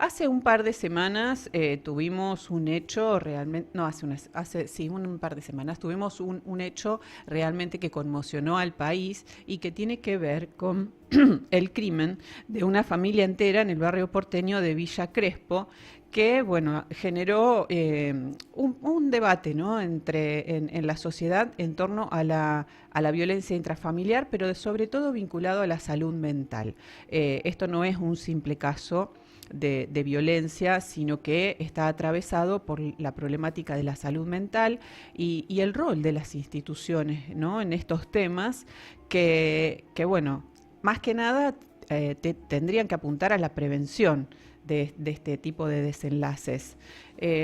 Hace un par de semanas tuvimos un hecho realmente, no, sí, un par de semanas tuvimos un hecho realmente que conmocionó al país y que tiene que ver con el crimen de una familia entera en el barrio porteño de Villa Crespo, que bueno, generó un debate, ¿no? En la sociedad en torno a la violencia intrafamiliar, pero sobre todo vinculado a la salud mental. Esto no es un simple caso de violencia, sino que está atravesado por la problemática de la salud mental y el rol de las instituciones, ¿no? En estos temas que bueno, más que nada tendrían que apuntar a la prevención de este tipo de desenlaces.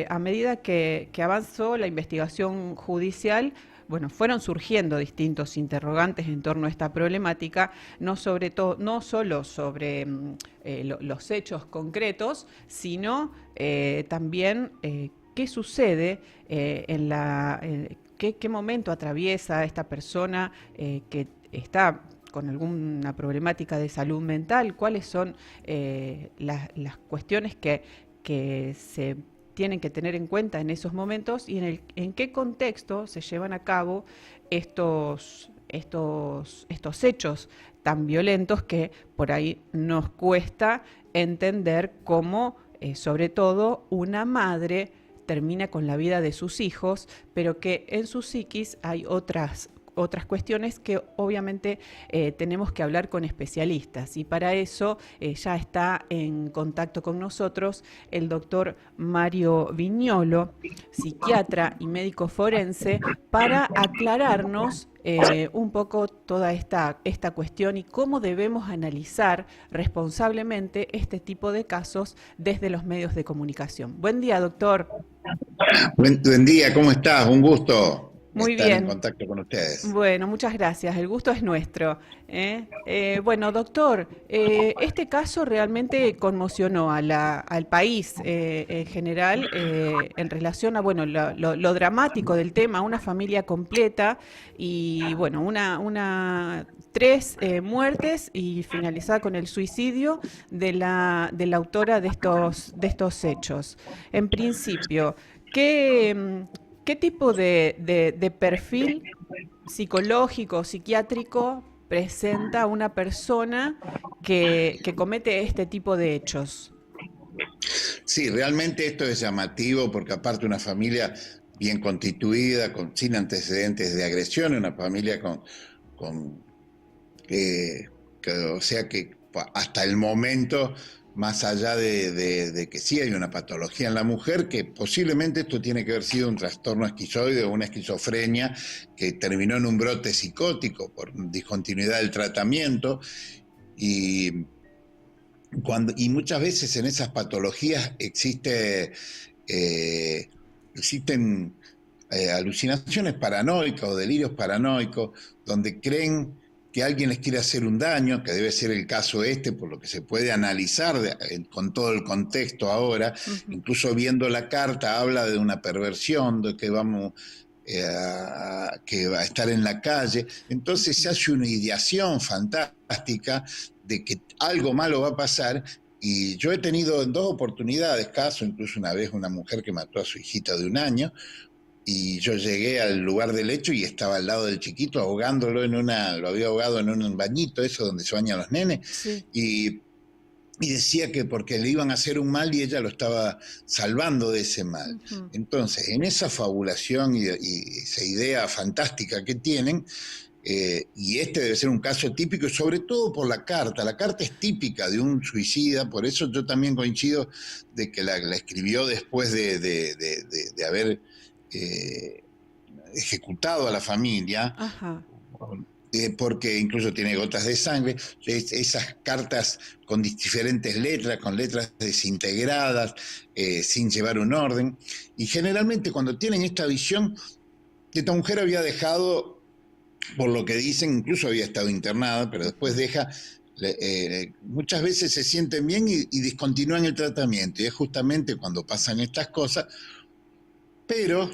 A medida que avanzó la investigación judicial, bueno, fueron surgiendo distintos interrogantes en torno a esta problemática, no solo sobre los hechos concretos, sino también qué sucede qué momento atraviesa esta persona que está con alguna problemática de salud mental, cuáles son las cuestiones que se tienen que tener en cuenta en esos momentos y en qué contexto se llevan a cabo estos hechos tan violentos que por ahí nos cuesta entender cómo, sobre todo, una madre termina con la vida de sus hijos, pero que en su psiquis hay otras cuestiones que obviamente tenemos que hablar con especialistas y para eso ya está en contacto con nosotros el doctor Mario Viñolo, psiquiatra y médico forense, para aclararnos un poco toda esta cuestión y cómo debemos analizar responsablemente este tipo de casos desde los medios de comunicación. Buen día, doctor. Buen día, ¿cómo estás? Un gusto Muy estar en bien. contacto con ustedes. Bueno, muchas gracias. El gusto es nuestro. Bueno, doctor, este caso realmente conmocionó al país en general en relación a bueno lo dramático del tema, una familia completa y bueno tres muertes y finalizada con el suicidio de la autora de estos hechos. En principio, ¿qué tipo de perfil psicológico, psiquiátrico presenta una persona que comete este tipo de hechos? Sí, realmente esto es llamativo porque aparte una familia bien constituida, sin antecedentes de agresión, una familia con o sea que hasta el momento, más allá de que sí hay una patología en la mujer, que posiblemente esto tiene que haber sido un trastorno esquizoide o una esquizofrenia que terminó en un brote psicótico por discontinuidad del tratamiento y y muchas veces en esas patologías eh, existen alucinaciones paranoicas o delirios paranoicos donde creen que alguien les quiere hacer un daño, que debe ser el caso este, por lo que se puede analizar con todo el contexto ahora, Ujú. incluso viendo la carta habla de una perversión, de que vamos que va a estar en la calle, entonces se Ujú. hace una ideación fantástica de que algo malo va a pasar. Y yo he tenido en dos oportunidades caso, incluso una vez una mujer que mató a su hijita de 1 año, y yo llegué al lugar del hecho y estaba al lado del chiquito ahogándolo lo había ahogado en un bañito, eso donde se bañan los nenes, Sí. y, y decía que porque le iban a hacer un mal y ella lo estaba salvando de ese mal. Ujú. Entonces, en esa fabulación y esa idea fantástica que tienen, y este debe ser un caso típico, sobre todo por la carta. La carta es típica de un suicida, por eso yo también coincido de que la escribió después de haber eh, ejecutado a la familia, Ajá. porque incluso tiene gotas de sangre, esas cartas con diferentes letras, con letras desintegradas, sin llevar un orden, y generalmente cuando tienen esta visión, esta mujer había dejado, por lo que dicen, incluso había estado internada, pero después Ujú. deja, muchas veces se sienten bien y discontinúan el tratamiento, y es justamente cuando pasan estas cosas, pero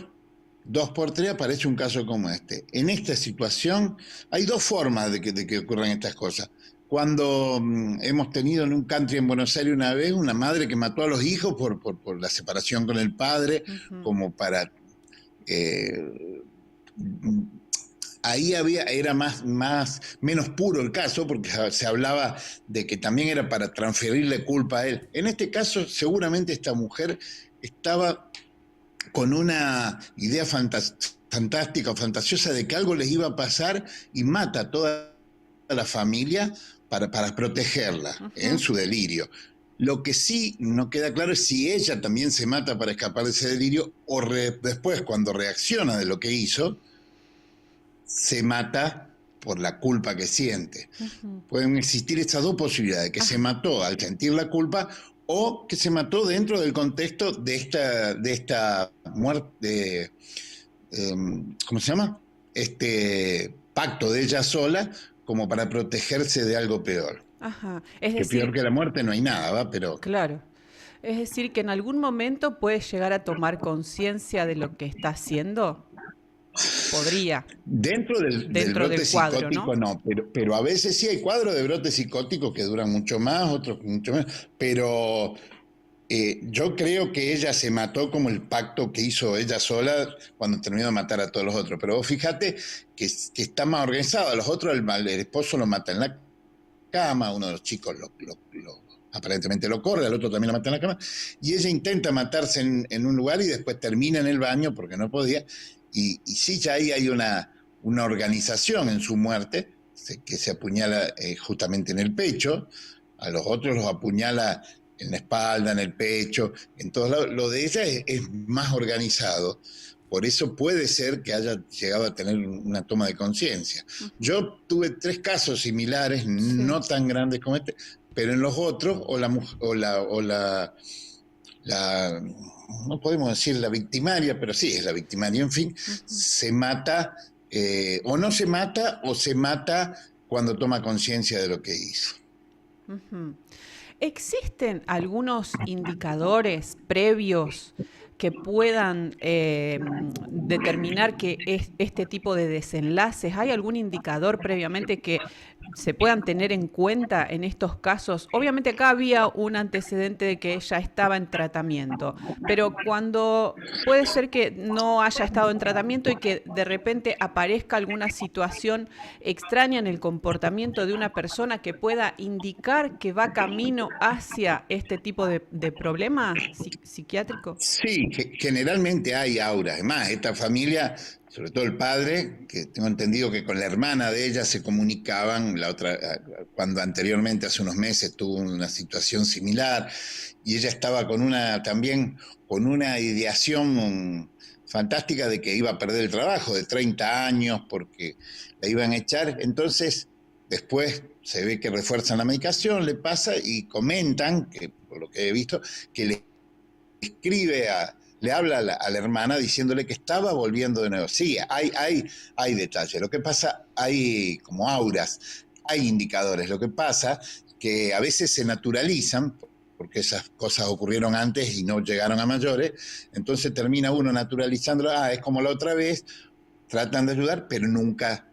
2 por 3 aparece un caso como este. En esta situación hay dos formas de que ocurran estas cosas. cuando hemos tenido en un country en Buenos Aires una vez una madre que mató a los hijos por la separación con el padre, Ujú. como para... eh, ahí era menos puro el caso, porque se hablaba de que también era para transferirle culpa a él. En este caso, seguramente esta mujer estaba con una idea fantástica o fantasiosa de que algo les iba a pasar y mata a toda la familia para protegerla en Ujú. su delirio. Lo que sí no queda claro es si ella también se mata para escapar de ese delirio o después, cuando reacciona de lo que hizo, se mata por la culpa que siente. Ujú. Pueden existir estas dos posibilidades, que se Ah, mató al sentir la culpa o que se mató dentro del contexto de esta muerte, ¿cómo se llama? Este pacto de ella sola como para protegerse de algo peor. ajá. Es Que peor decir, que la muerte no hay nada, ¿va? Pero claro. Es decir, que en algún momento puede llegar a tomar conciencia de lo que está haciendo. Podría, dentro del dentro brote del cuadro, psicótico ¿no? no, pero a veces sí hay cuadros de brotes psicóticos que duran mucho más, otros mucho menos, pero yo creo que ella se mató como el pacto que hizo ella sola cuando terminó de matar a todos los otros. Pero vos fíjate que está más organizado. A los otros el esposo lo mata en la cama, uno de los chicos aparentemente lo corre, al otro también lo mata en la cama. Y ella intenta matarse en un lugar y después termina en el baño porque no podía. Y sí, ya ahí hay una organización en su muerte que se apuñala justamente en el pecho. A los otros los apuñala en la espalda, en el pecho, en todos lados. Lo de ella es más organizado. Por eso puede ser que haya llegado a tener una toma de conciencia. Ujú. Yo tuve 3 casos similares, Sí. no tan grandes como este, pero en los otros, la no podemos decir la victimaria, pero sí es la victimaria, en fin, Ujú. se mata, o no se mata, o se mata cuando toma conciencia de lo que hizo. Ujú. ¿Existen algunos indicadores previos que puedan determinar que este tipo de desenlaces? ¿Hay algún indicador previamente que se puedan tener en cuenta en estos casos? Obviamente acá había un antecedente de que ella estaba en tratamiento, pero cuando puede ser que no haya estado en tratamiento y que de repente aparezca alguna situación extraña en el comportamiento de una persona que pueda indicar que va camino hacia este tipo de problema psiquiátrico. Sí, generalmente hay auras. Además, esta familia, sobre todo el padre, que tengo entendido que con la hermana de ella se comunicaban, la otra, cuando anteriormente, hace unos meses, tuvo una situación similar, y ella estaba también con una ideación fantástica de que iba a perder el trabajo de 30 años porque la iban a echar. Entonces, después se ve que refuerzan la medicación, le pasa y comentan, que por lo que he visto, que le habla a la hermana diciéndole que estaba volviendo de nuevo. Sí, hay detalles. Lo que pasa, hay como auras, hay indicadores. Lo que pasa que a veces se naturalizan, porque esas cosas ocurrieron antes y no llegaron a mayores, entonces termina uno naturalizándolo, es como la otra vez, tratan de ayudar, pero nunca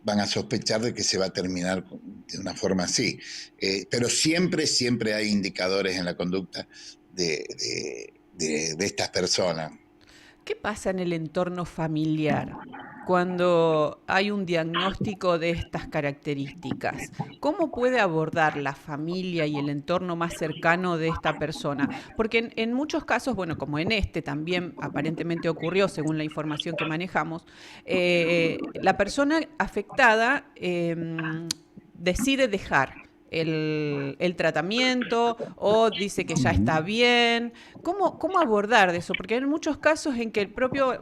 van a sospechar de que se va a terminar de una forma así. Pero siempre hay indicadores en la conducta de estas personas. ¿Qué pasa en el entorno familiar cuando hay un diagnóstico de estas características? ¿Cómo puede abordar la familia y el entorno más cercano de esta persona? Porque en muchos casos, bueno, como en este también aparentemente ocurrió, según la información que manejamos, la persona afectada decide dejar el tratamiento o dice que ya está bien. ¿Cómo abordar de eso? Porque hay muchos casos en que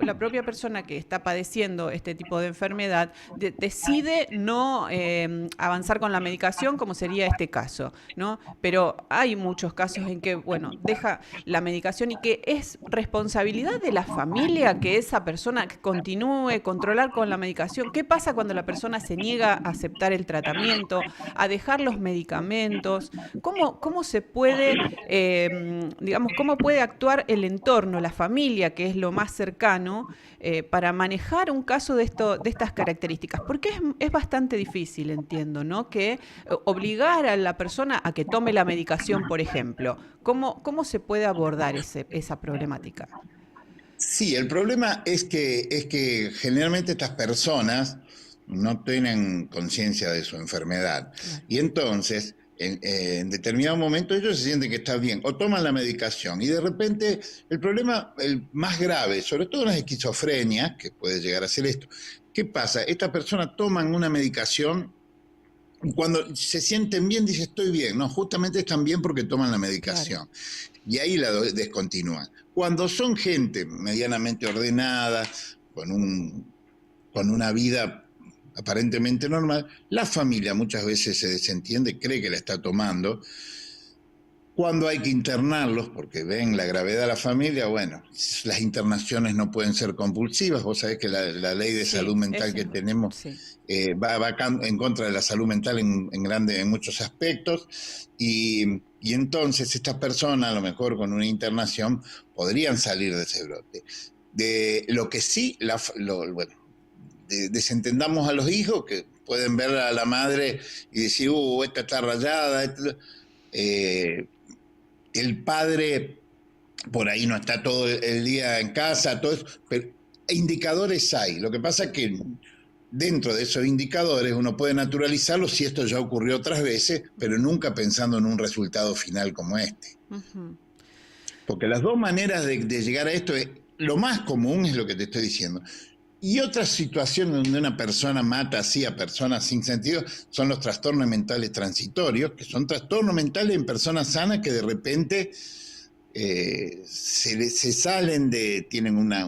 la propia persona que está padeciendo este tipo de enfermedad decide no avanzar con la medicación, como sería este caso, ¿no? Pero hay muchos casos en que, bueno, deja la medicación y que es responsabilidad de la familia que esa persona continúe, controlar con la medicación. ¿Qué pasa cuando la persona se niega a aceptar el tratamiento, a dejar los medicamentos? medicamentos? ¿Cómo se puede, digamos, cómo puede actuar el entorno, la familia, que es lo más cercano, para manejar un caso de estas características? Porque es bastante difícil, entiendo, ¿no? Que obligar a la persona a que tome la medicación, por ejemplo. ¿Cómo se puede abordar esa problemática? Sí, el problema es que generalmente estas personas no tienen conciencia de su enfermedad. Claro, Y entonces, en determinado momento, ellos se sienten que están bien o toman la medicación. Y de repente, el problema, el más grave, sobre todo en las esquizofrenias, que puede llegar a ser esto, ¿qué pasa? Estas personas toman una medicación. Cuando se sienten bien, dice estoy bien. No, justamente están bien porque toman la claro. medicación. Y ahí la descontinúan. Cuando son gente medianamente ordenada, con, un, con una vida aparentemente normal, la familia muchas veces se desentiende, cree que la está tomando. Cuando hay que internarlos, porque ven la gravedad de la familia, bueno, las internaciones no pueden ser compulsivas. Vos sabés que la ley de salud Sí, mental que tenemos sí. va en contra de la salud mental en muchos aspectos. Y entonces estas personas, a lo mejor con una internación, podrían salir de ese brote. De lo que sí, bueno, desentendamos a los hijos que pueden ver a la madre y decir, esta está rayada, eh, el padre por ahí no está todo el día en casa, todo eso, pero indicadores hay. Lo que pasa es que dentro de esos indicadores uno puede naturalizarlos si esto ya ocurrió otras veces, pero nunca pensando en un resultado final como este. Ujú. Porque las dos maneras de llegar a esto, lo más común es lo que te estoy diciendo. Y otra situación donde una persona mata así a personas sin sentido son los trastornos mentales transitorios, que son trastornos mentales en personas sanas que de repente se salen tienen una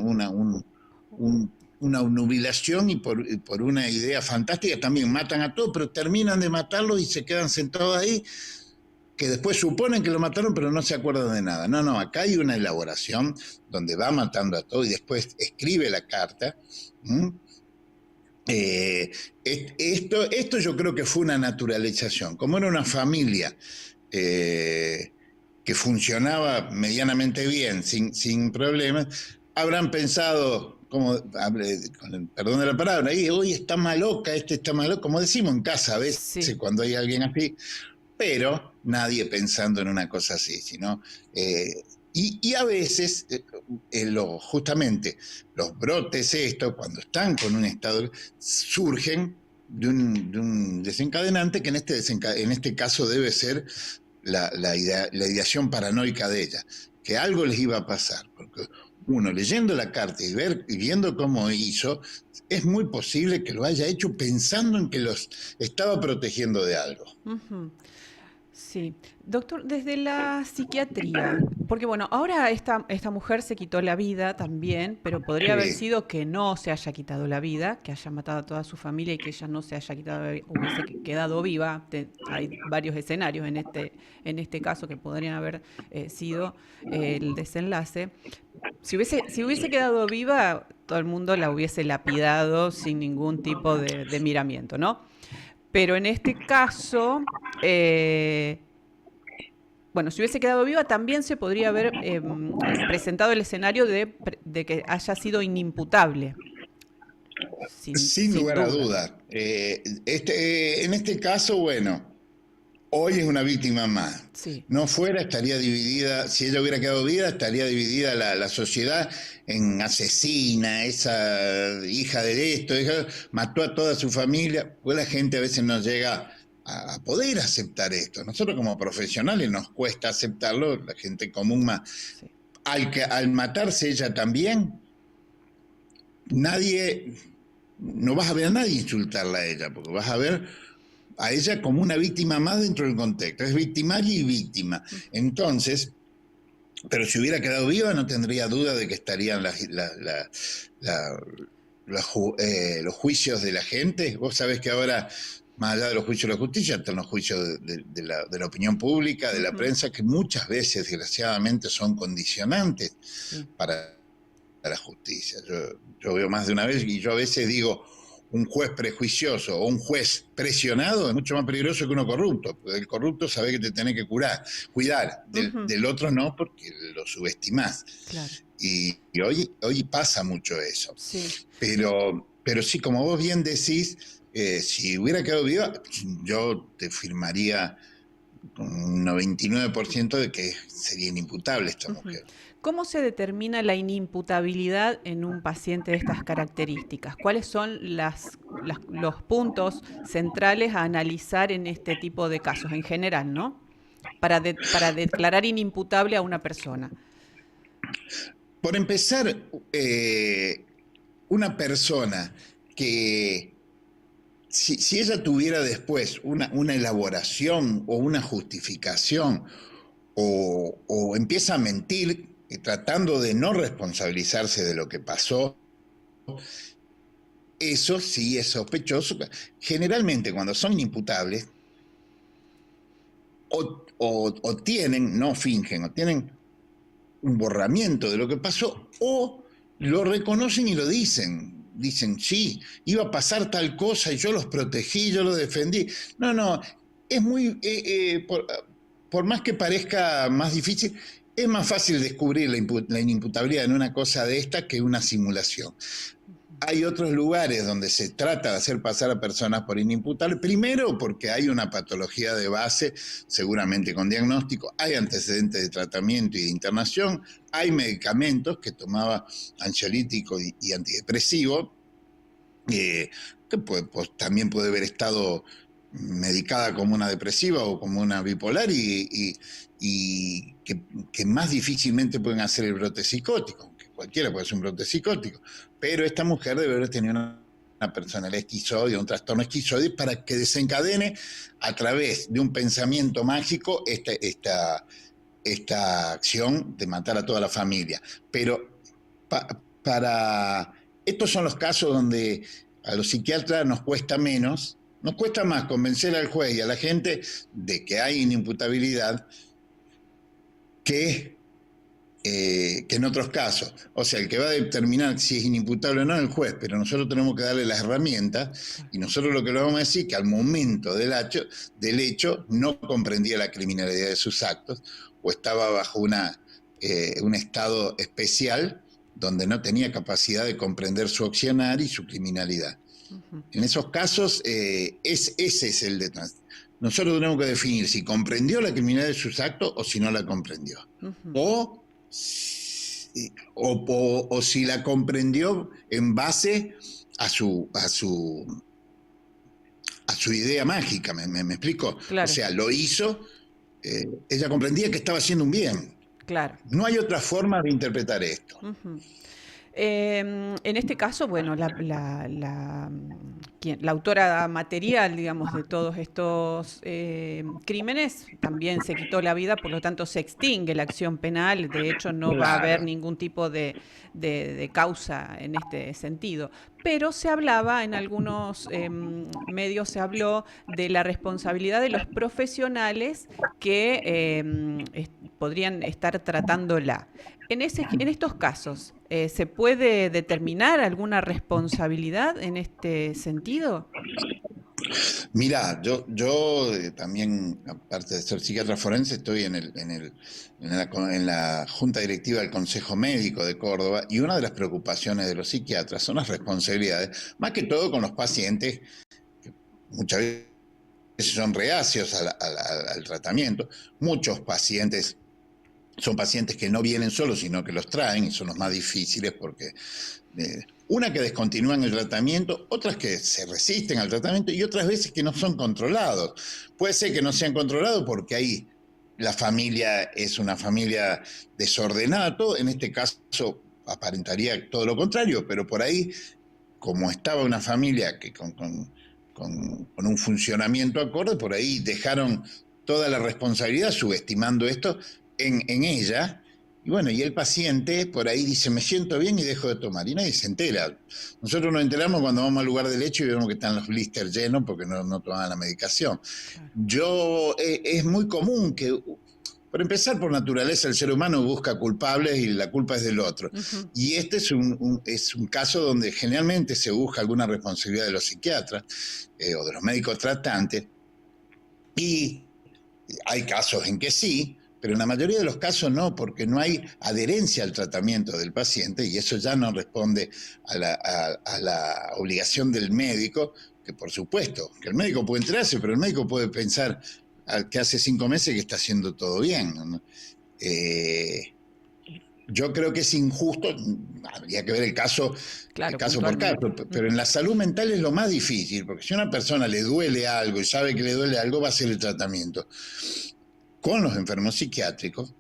nubilación y por una idea fantástica también matan a todos, pero terminan de matarlos y se quedan sentados ahí, que después suponen que lo mataron, pero no se acuerdan de nada. No, no, acá hay una elaboración donde va matando a todos y después escribe la carta. ¿Mm? Eh, esto yo creo que fue una naturalización. Como era una familia eh, que funcionaba medianamente bien, sin problemas, habrán pensado, como, con el perdón de la palabra, hoy está maloca, este está malo, como decimos en casa a veces Sí. cuando hay alguien así, pero nadie pensando en una cosa así, sino... y a veces, justamente, los brotes estos, cuando están con un estado, surgen de un desencadenante que en este caso debe ser la ideación paranoica de ella, que algo les iba a pasar, porque uno leyendo la carta y viendo cómo hizo, es muy posible que lo haya hecho pensando en que los estaba protegiendo de algo. Ujú. Sí, doctor, desde la psiquiatría, porque bueno, ahora esta mujer se quitó la vida también, pero podría haber Sí. sido que no se haya quitado la vida, que haya matado a toda su familia y que ella no se haya quitado, hubiese quedado viva. Hay varios escenarios en este caso que podrían haber sido el desenlace. Si hubiese quedado viva, todo el mundo la hubiese lapidado sin ningún tipo de miramiento, ¿no? Pero en este caso, eh, bueno, si hubiese quedado viva, también se podría haber presentado el escenario de que haya sido inimputable, sin, Sin sin lugar a duda. dudas. En este caso, bueno, hoy es una víctima más. Sí. No fuera, estaría dividida, si ella hubiera quedado viva, estaría dividida la sociedad en asesina, esa hija de esto, mató a toda su familia. Pues la gente a veces no llega a poder aceptar esto. Nosotros como profesionales nos cuesta aceptarlo, la gente común más. Sí. Al matarse ella también, nadie, no vas a ver a nadie insultarla a ella, porque vas a ver a ella como una víctima más dentro del contexto. Es victimaria y víctima. Entonces, pero si hubiera quedado viva no tendría duda de que estarían la- los juicios de la gente. Vos sabés que ahora, más allá de los juicios de la justicia, están los juicios de la opinión pública, de la Ujú. prensa, que muchas veces, desgraciadamente, son condicionantes Sí. para la justicia. Yo veo más de una vez y yo a veces digo, un juez prejuicioso o un juez presionado es mucho más peligroso que uno corrupto. El corrupto sabe que te tenés que cuidar, del otro no, porque lo subestimás. Claro. Y hoy pasa mucho eso. Sí. Pero sí, como vos bien decís, si hubiera quedado viva, yo te firmaría un 99% de que sería inimputable esta mujer. ¿Cómo se determina la inimputabilidad en un paciente de estas características? ¿Cuáles son los puntos centrales a analizar en este tipo de casos, en general, ¿no? Para declarar inimputable a una persona. Por empezar, una persona que, si ella tuviera después una elaboración o una justificación, o empieza a mentir tratando de no responsabilizarse de lo que pasó, eso sí es sospechoso. Generalmente cuando son inimputables, o tienen, no fingen, o tienen un borramiento de lo que pasó, o lo reconocen y lo dicen. Dicen, sí, iba a pasar tal cosa y yo los protegí, yo los defendí. No, es muy, por más que parezca más difícil, es más fácil descubrir la inimputabilidad en una cosa de esta que una simulación. Hay otros lugares donde se trata de hacer pasar a personas por inimputables, primero porque hay una patología de base, seguramente con diagnóstico, hay antecedentes de tratamiento y de internación, hay medicamentos que tomaba ansiolítico y antidepresivo, que también puede haber estado medicada como una depresiva o como una bipolar y que más difícilmente pueden hacer el brote psicótico, que cualquiera puede hacer un brote psicótico, pero esta mujer debe haber tenido una personalidad esquizoide, un trastorno esquizoide, para que desencadene a través de un pensamiento mágico esta acción de matar a toda la familia. Pero para estos son los casos donde a los psiquiatras nos cuesta menos, nos cuesta más convencer al juez y a la gente de que hay inimputabilidad que en otros casos. O sea, el que va a determinar si es inimputable o no es el juez, pero nosotros tenemos que darle las herramientas y nosotros lo que le vamos a decir es que al momento del hecho no comprendía la criminalidad de sus actos o estaba bajo un estado especial donde no tenía capacidad de comprender su accionar y su criminalidad. En esos casos, ese es el detrás. Nosotros tenemos que definir si comprendió la criminalidad de sus actos o si no la comprendió. O si la comprendió en base a su idea mágica, ¿me explico? Claro. O sea, lo hizo, ella comprendía que estaba haciendo un bien. Claro. No hay otra forma de interpretar esto. En este caso, bueno, la autora material, digamos, de todos estos crímenes también se quitó la vida, por lo tanto se extingue la acción penal, de hecho no va a haber ningún tipo de causa en este sentido. Pero se hablaba, en algunos medios se habló de la responsabilidad de los profesionales que podrían estar tratándola. En estos casos, ¿se puede determinar alguna responsabilidad en este sentido? Mirá, yo también, aparte de ser psiquiatra forense, estoy en la Junta Directiva del Consejo Médico de Córdoba, y una de las preocupaciones de los psiquiatras son las responsabilidades, más que todo con los pacientes, que muchas veces son reacios al tratamiento. Muchos pacientes son pacientes que no vienen solos, sino que los traen, y son los más difíciles porque una que descontinúan el tratamiento, otras que se resisten al tratamiento y otras veces que no son controlados. Puede ser que no sean controlados porque ahí la familia es una familia desordenada, todo. En este caso aparentaría todo lo contrario, pero por ahí, como estaba una familia que con un funcionamiento acorde, por ahí dejaron toda la responsabilidad, subestimando esto, en ella. Y bueno, y el paciente por ahí dice, me siento bien y dejo de tomar. Y nadie se entera. Nosotros nos enteramos cuando vamos al lugar del hecho y vemos que están los blisters llenos porque no tomaban la medicación. Es muy común que, por Por empezar, por naturaleza, el ser humano busca culpables y la culpa es del otro. Y este es un caso donde generalmente se busca alguna responsabilidad de los psiquiatras o de los médicos tratantes, y hay casos en que sí, pero en la mayoría de los casos no, porque no hay adherencia al tratamiento del paciente y eso ya no responde a la obligación del médico, que por supuesto, que el médico puede enterarse, pero el médico puede pensar que hace 5 meses que está haciendo todo bien, ¿no? Yo creo que es injusto, habría que ver el caso, Claro, caso por caso, puntualmente. pero en la salud mental es lo más difícil, porque si a una persona le duele algo y sabe que le duele algo, va a hacer el tratamiento. Con los enfermos psiquiátricos,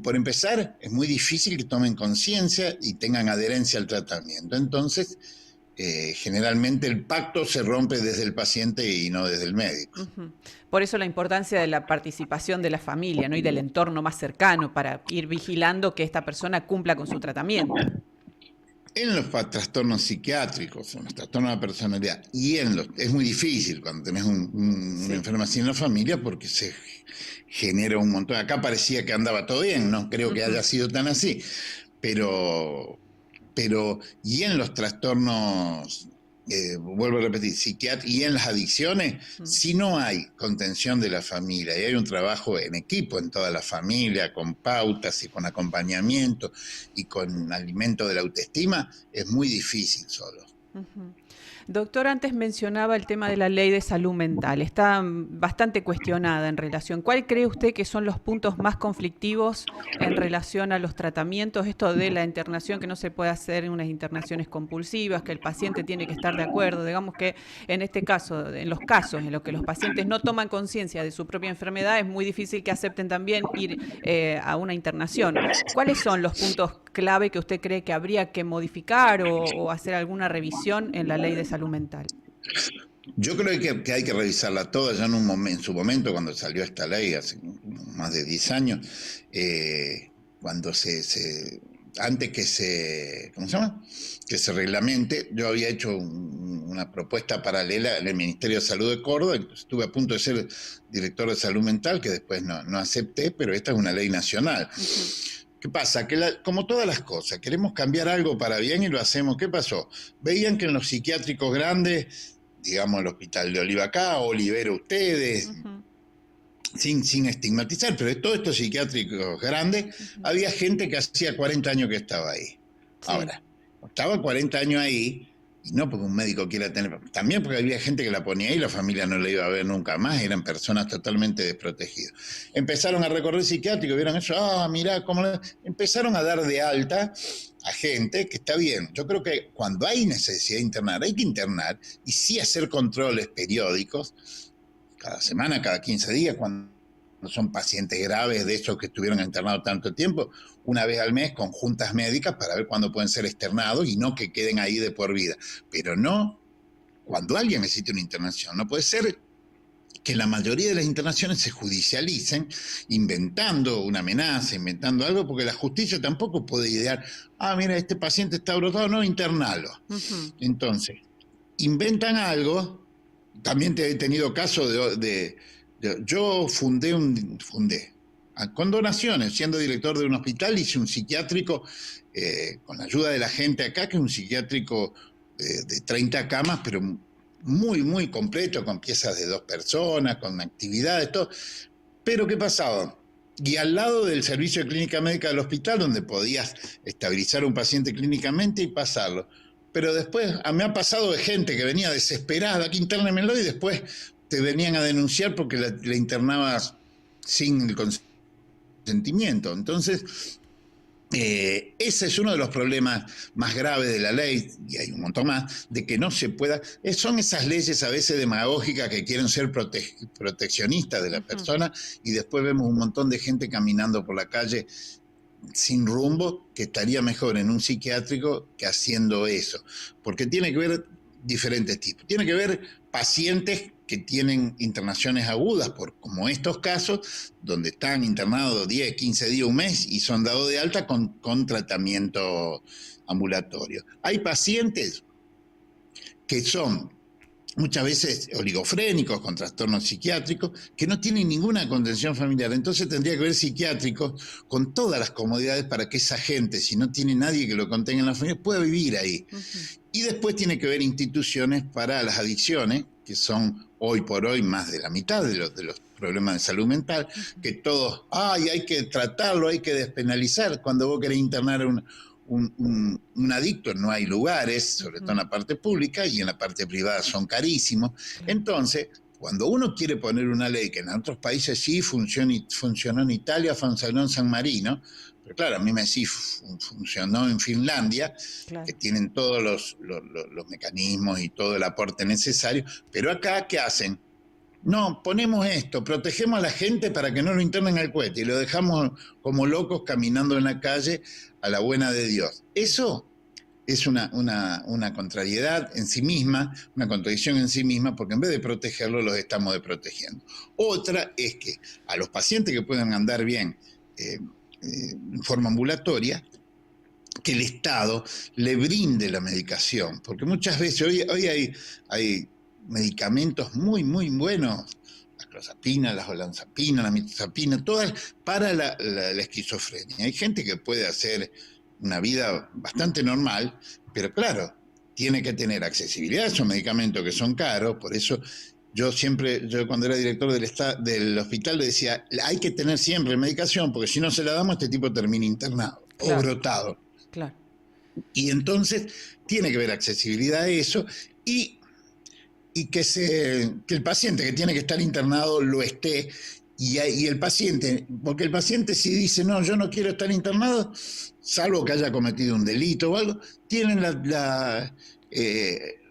por empezar, es muy difícil que tomen conciencia y tengan adherencia al tratamiento. Entonces, generalmente el pacto se rompe desde el paciente y no desde el médico. Por eso la importancia de la participación de la familia, ¿no? Y del entorno más cercano para ir vigilando que esta persona cumpla con su tratamiento. En los trastornos psiquiátricos, en los trastornos de la personalidad, es muy difícil cuando tenés un enfermo así en la familia porque se genera un montón. Acá parecía que andaba todo bien, no creo que haya sido tan así, pero y en los trastornos, vuelvo a repetir, y en las adicciones, si no hay contención de la familia y hay un trabajo en equipo en toda la familia, con pautas y con acompañamiento y con alimento de la autoestima, es muy difícil solo. Doctor, antes mencionaba el tema de la ley de salud mental. Está bastante cuestionada en relación. ¿Cuál cree usted que son los puntos más conflictivos en relación a los tratamientos? Esto de la internación, que no se puede hacer unas internaciones compulsivas, que el paciente tiene que estar de acuerdo. Digamos que en este caso, en los casos en los que los pacientes no toman conciencia de su propia enfermedad, es muy difícil que acepten también ir a una internación. ¿Cuáles son los puntos clave que usted cree que habría que modificar o hacer alguna revisión en la ley de salud mental? Yo creo que hay que revisarla toda ya en su momento, cuando salió esta ley, hace más de 10 años, cuando antes que ¿cómo se llama? Que se reglamente, yo había hecho una propuesta paralela en el Ministerio de Salud de Córdoba, estuve a punto de ser director de salud mental, que después no acepté, pero esta es una ley nacional. ¿Qué pasa? Que como todas las cosas, queremos cambiar algo para bien y lo hacemos. ¿Qué pasó? Veían que en los psiquiátricos grandes, digamos el Hospital de Oliva acá, Olivero ustedes, sin estigmatizar, pero de todos estos psiquiátricos grandes, había gente que hacía 40 años que estaba ahí. Sí. Ahora, estaba 40 años ahí, y no porque un médico quiera tener, también porque había gente que la ponía ahí y la familia no la iba a ver nunca más, eran personas totalmente desprotegidas. Empezaron a recorrer psiquiátricos, vieron eso, mirá cómo empezaron a dar de alta a gente, que está bien. Yo creo que cuando hay necesidad de internar, hay que internar y sí hacer controles periódicos, cada semana, cada 15 días, cuando son pacientes graves de esos que estuvieron internados tanto tiempo, una vez al mes con juntas médicas para ver cuándo pueden ser externados y no que queden ahí de por vida. Pero no cuando alguien necesita una internación. No puede ser que la mayoría de las internaciones se judicialicen inventando una amenaza, inventando algo, porque la justicia tampoco puede idear, mira, este paciente está brotado, no, internalo. Entonces, inventan algo. También he tenido casos yo fundé con donaciones, siendo director de un hospital, hice un psiquiátrico con la ayuda de la gente acá, que es un psiquiátrico de 30 camas, pero muy, muy completo, con piezas de 2 personas, con actividades, todo. Pero ¿qué pasaba? Y al lado del servicio de clínica médica del hospital, donde podías estabilizar a un paciente clínicamente y pasarlo. Pero después, me ha pasado de gente que venía desesperada, que intérnemelo, y después te venían a denunciar porque la internabas sin el consentimiento. Entonces, ese es uno de los problemas más graves de la ley, y hay un montón más, de que no se pueda. Son esas leyes a veces demagógicas que quieren ser proteccionistas de la persona, y después vemos un montón de gente caminando por la calle sin rumbo, que estaría mejor en un psiquiátrico que haciendo eso, porque tiene que ver diferentes tipos. Tiene que ver pacientes que tienen internaciones agudas, como estos casos, donde están internados 10, 15 días, un mes, y son dados de alta con tratamiento ambulatorio. Hay pacientes que son muchas veces oligofrénicos, con trastornos psiquiátricos, que no tienen ninguna contención familiar. Entonces tendría que haber psiquiátricos con todas las comodidades para que esa gente, si no tiene nadie que lo contenga en la familia, pueda vivir ahí. Y después tiene que haber instituciones para las adicciones, que son hoy por hoy más de la mitad de los problemas de salud mental, que todos, hay que tratarlo, hay que despenalizar. Cuando vos querés internar a un adicto, no hay lugares, sobre todo en la parte pública, y en la parte privada son carísimos. Entonces, cuando uno quiere poner una ley que en otros países sí funcionó en Italia, funcionó en San Marino, pero claro, a mí me decís, funcionó en Finlandia, que tienen todos los mecanismos y todo el aporte necesario, pero acá, ¿qué hacen? No, ponemos esto, protegemos a la gente para que no lo internen al cohete y lo dejamos como locos caminando en la calle a la buena de Dios. Eso es una contrariedad en sí misma, una contradicción en sí misma, porque en vez de protegerlo, los estamos desprotegiendo. Otra es que a los pacientes que puedan andar bien en forma ambulatoria, que el Estado le brinde la medicación, porque muchas veces hoy hay medicamentos muy, muy buenos, la clozapina, la olanzapina, la mirtazapina, todas para la esquizofrenia. Hay gente que puede hacer una vida bastante normal, pero claro, tiene que tener accesibilidad a esos medicamentos que son caros, por eso yo cuando era director del hospital le decía, hay que tener siempre medicación, porque si no se la damos, este tipo termina internado o brotado. Claro. Y entonces tiene que haber accesibilidad a eso y que el paciente que tiene que estar internado lo esté. Y el paciente, porque el paciente si dice, no, yo no quiero estar internado, salvo que haya cometido un delito o algo, tienen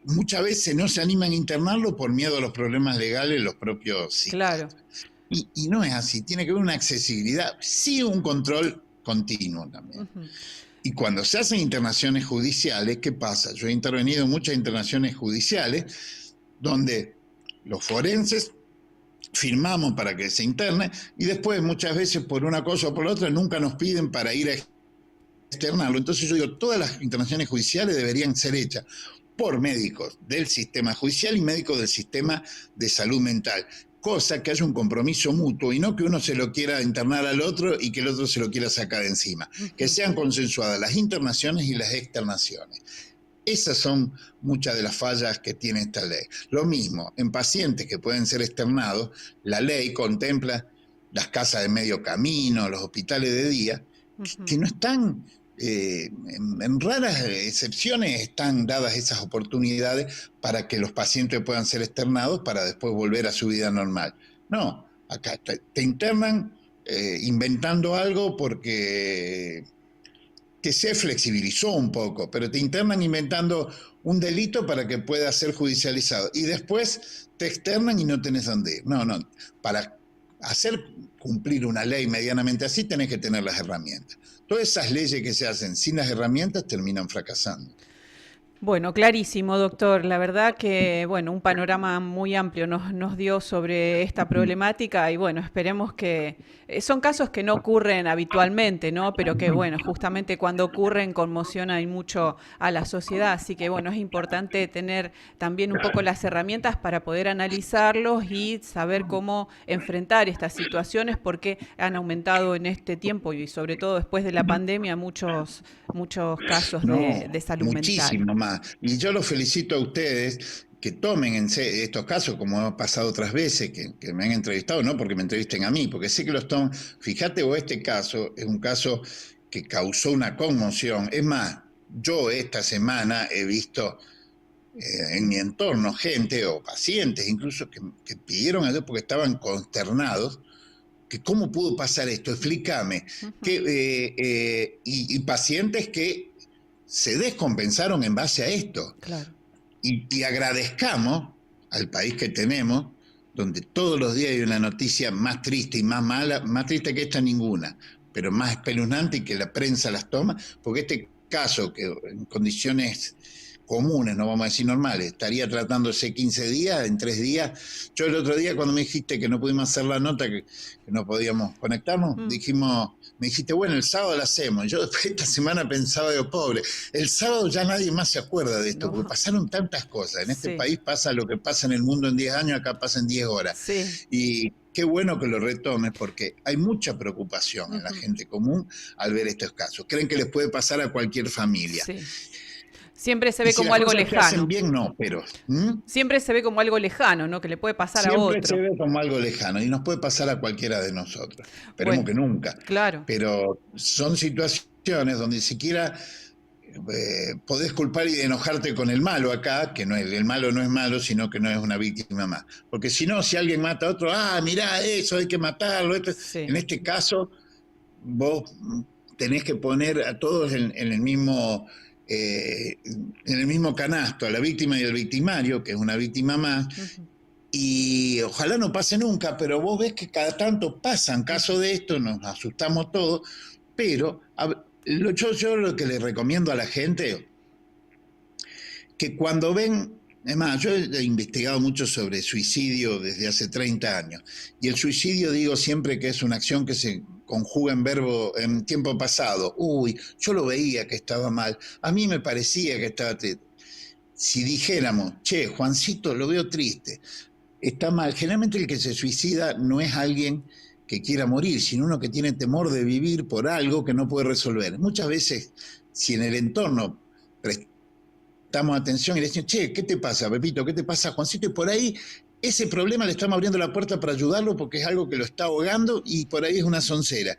muchas veces no se animan a internarlo por miedo a los problemas legales los propios psiquiatras. Claro. Y no es así, tiene que haber una accesibilidad, sí un control continuo también. Y cuando se hacen internaciones judiciales, ¿qué pasa? Yo he intervenido en muchas internaciones judiciales donde los forenses firmamos para que se interne y después muchas veces por una cosa o por la otra nunca nos piden para ir a externarlo. Entonces yo digo, todas las internaciones judiciales deberían ser hechas por médicos del sistema judicial y médicos del sistema de salud mental. Cosa que haya un compromiso mutuo y no que uno se lo quiera internar al otro y que el otro se lo quiera sacar de encima. Que sean consensuadas las internaciones y las externaciones. Esas son muchas de las fallas que tiene esta ley. Lo mismo, en pacientes que pueden ser externados, la ley contempla las casas de medio camino, los hospitales de día, que no están, en raras excepciones están dadas esas oportunidades para que los pacientes puedan ser externados para después volver a su vida normal. No, acá te internan inventando algo porque que se flexibilizó un poco, pero te internan inventando un delito para que pueda ser judicializado y después te externan y no tenés dónde ir. No, para hacer cumplir una ley medianamente así tenés que tener las herramientas. Todas esas leyes que se hacen sin las herramientas terminan fracasando. Bueno, clarísimo, doctor. La verdad que, bueno, un panorama muy amplio nos dio sobre esta problemática y, bueno, esperemos que son casos que no ocurren habitualmente, ¿no? Pero que, bueno, justamente cuando ocurren conmocionan y mucho a la sociedad. Así que, bueno, es importante tener también un poco las herramientas para poder analizarlos y saber cómo enfrentar estas situaciones porque han aumentado en este tiempo y sobre todo después de la pandemia muchos casos de salud muchísimo mental. Más. Y yo los felicito a ustedes que tomen en estos casos, como ha pasado otras veces, que me han entrevistado, no porque me entrevisten a mí, porque sé que los toman. Fíjate vos, este caso es un caso que causó una conmoción. Es más, yo esta semana he visto en mi entorno gente o pacientes incluso que pidieron ayuda porque estaban consternados. Que ¿cómo pudo pasar esto? Explícame. Y pacientes que se descompensaron en base a esto. Claro. Y agradezcamos al país que tenemos, donde todos los días hay una noticia más triste y más mala, más triste que esta ninguna, pero más espeluznante y que la prensa las toma, porque este caso, que en condiciones comunes, no vamos a decir normales, estaría tratándose 15 días, en 3 días. Yo el otro día cuando me dijiste que no pudimos hacer la nota, que no podíamos conectarnos, me dijiste, bueno, el sábado la hacemos. Yo después esta semana pensaba, digo, pobre, el sábado ya nadie más se acuerda de esto, No, porque pasaron tantas cosas. En este sí, país pasa lo que pasa en el mundo en 10 años, acá pasa en 10 horas. sí. Y qué bueno que lo retomes, porque hay mucha preocupación en la gente común al ver estos casos. Creen que les puede pasar a cualquier familia. Sí. Siempre se Y ve si como las algo cosas se hacen lejano. bien, no, pero Siempre se ve como algo lejano, ¿no? Que le puede pasar a siempre se otro. ve como algo lejano y nos puede pasar a cualquiera de nosotros. Esperemos Bueno, que nunca. claro. Pero son situaciones donde siquiera podés culpar y enojarte con el malo acá, que no es, el malo no es malo, sino que no es una víctima más. Porque si no, si alguien mata a otro, mirá eso, hay que matarlo. Sí. En este caso, vos tenés que poner a todos en el mismo canasto, a la víctima y al victimario, que es una víctima más, Ujú, y ojalá no pase nunca, pero vos ves que cada tanto pasan casos ujú. de esto, nos asustamos todos, pero yo lo que le recomiendo a la gente, que cuando ven, es más, yo he investigado mucho sobre suicidio desde hace 30 años, y el suicidio digo siempre que es una acción que se conjuga en verbo en tiempo pasado. Uy, yo lo veía que estaba mal, a mí me parecía que estaba triste. Si dijéramos, che, Juancito, lo veo triste, está mal. Generalmente el que se suicida no es alguien que quiera morir, sino uno que tiene temor de vivir por algo que no puede resolver. Muchas veces, si en el entorno prestamos atención y le decimos, che, ¿qué te pasa, Pepito? ¿Qué te pasa, Juancito? Y por ahí ese problema le estamos abriendo la puerta para ayudarlo porque es algo que lo está ahogando y por ahí es una soncera.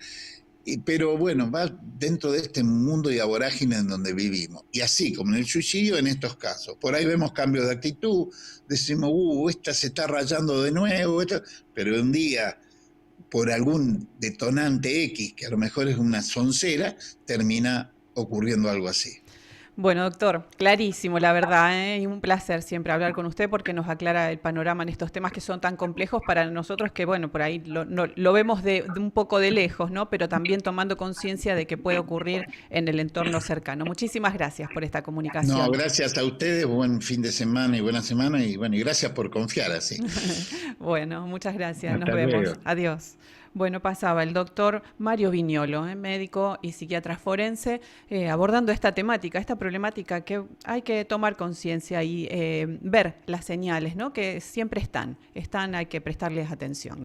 Pero bueno, va dentro de este mundo y vorágine en donde vivimos. Y así como en el suicidio, en estos casos. Por ahí vemos cambios de actitud, decimos, esta se está rayando de nuevo, pero un día, por algún detonante X, que a lo mejor es una soncera, termina ocurriendo algo así. Bueno, doctor, clarísimo, la verdad, ¿eh? Y un placer siempre hablar con usted porque nos aclara el panorama en estos temas que son tan complejos para nosotros que, bueno, por ahí lo vemos de un poco de lejos, ¿no? Pero también tomando conciencia de que puede ocurrir en el entorno cercano. Muchísimas gracias por esta No, comunicación. gracias a ustedes, buen fin de semana y buena semana, y bueno, y gracias por confiar así. Bueno, muchas gracias, nos Hasta vemos. luego. Adiós. Bueno, pasaba el doctor Mario Viñolo, médico y psiquiatra forense, abordando esta temática, esta problemática que hay que tomar conciencia y ver las señales, ¿no? Que siempre están, hay que prestarles atención.